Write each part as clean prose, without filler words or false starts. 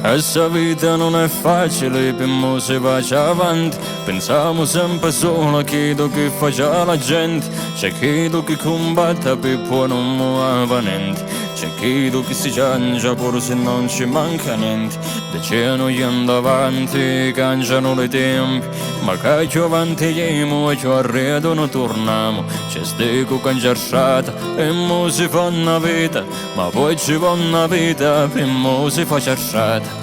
Questa vita non è facile, per mo si va avanti. Pensiamo sempre solo a chi faccia la gente. C'è chi che combatte per poi non muove niente. C'è chi si ciangia pur se non ci manca niente. Decenno andando avanti, cangiano le tempi. Ma che ci avanti andiamo e ci arredo non torniamo. C'è stico cangiarciata e mo si fa una vita. Ma poi ci va una vita e mo si fa ciarciata.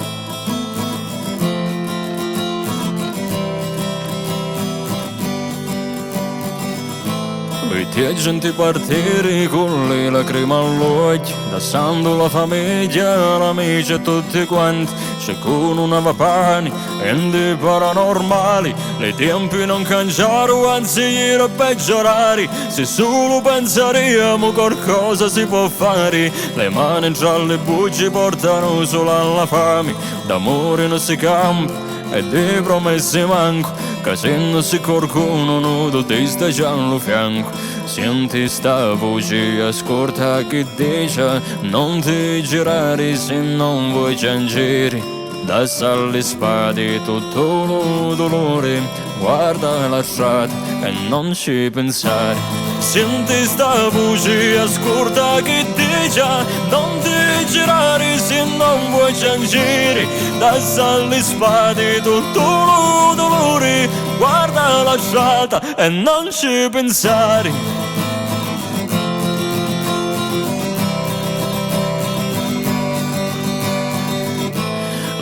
Vedi gente partire con le lacrime all'occhio, lasciando la famiglia, l'amici e tutti quanti. C'è con una va pane e dei paranormali, le tempi non cambiano, anzi era peggiorare. Se solo penseremo qualcosa si può fare, le mani tra le bugie portano solo alla fame. D'amore non si campa e di promesse manco, che se non si qualcuno nudo ti sta già al fianco. Senti sta voce, ascolta che dice, non ti girare se non vuoi piangere. Da alle spade tutto il dolore, guarda la strada e non ci pensare. Senti sta voce, ascolta che dice, non ti girare se non vuoi piangere. Da alle spade tutto il dolore, guarda la strada e non ci pensare.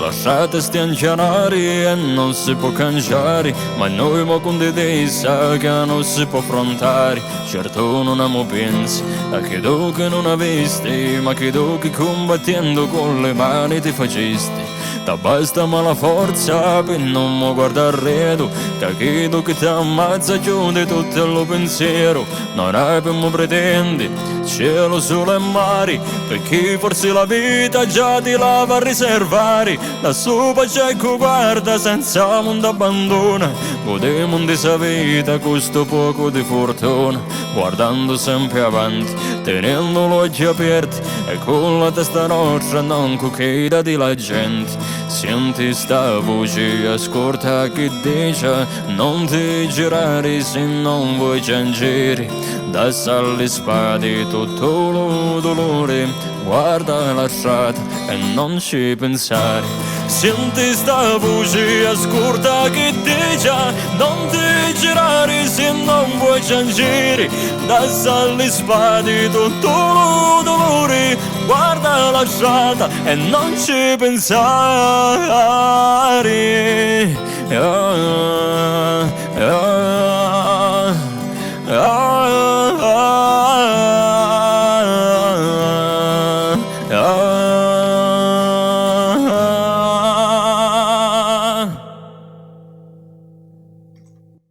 Lasciate stiangiare e non si può cambiare, ma noi mo con dei sa che non si può affrontare. Certo non amo pensi a che tu che non avesti, ma che tu che combattendo con le mani ti facesti. Ta basta ma la forza per non mo guardare arredo, che tu che ti ammazza chiude tutto il pensiero. Non hai per mo pretendi cielo, sole e mari, perché forse la vita già ti la va a riservare. La sopa c'è che guarda senza mondo abbandona, godemo di sa vita questo poco di fortuna. Guardando sempre avanti, tenendo l'occhio aperti e con la testa nostra non cucchiaia di la gente. Senti sta voce, ascolta che dice, non ti girare se non vuoi piangere. Da alle spade tutto il dolore, guarda la strada e non ci pensare. Senti sta voce, ascolta che dice, non ti girare se non vuoi piangere. Da alle spade tutto il dolore, guarda la strada e non ci pensare.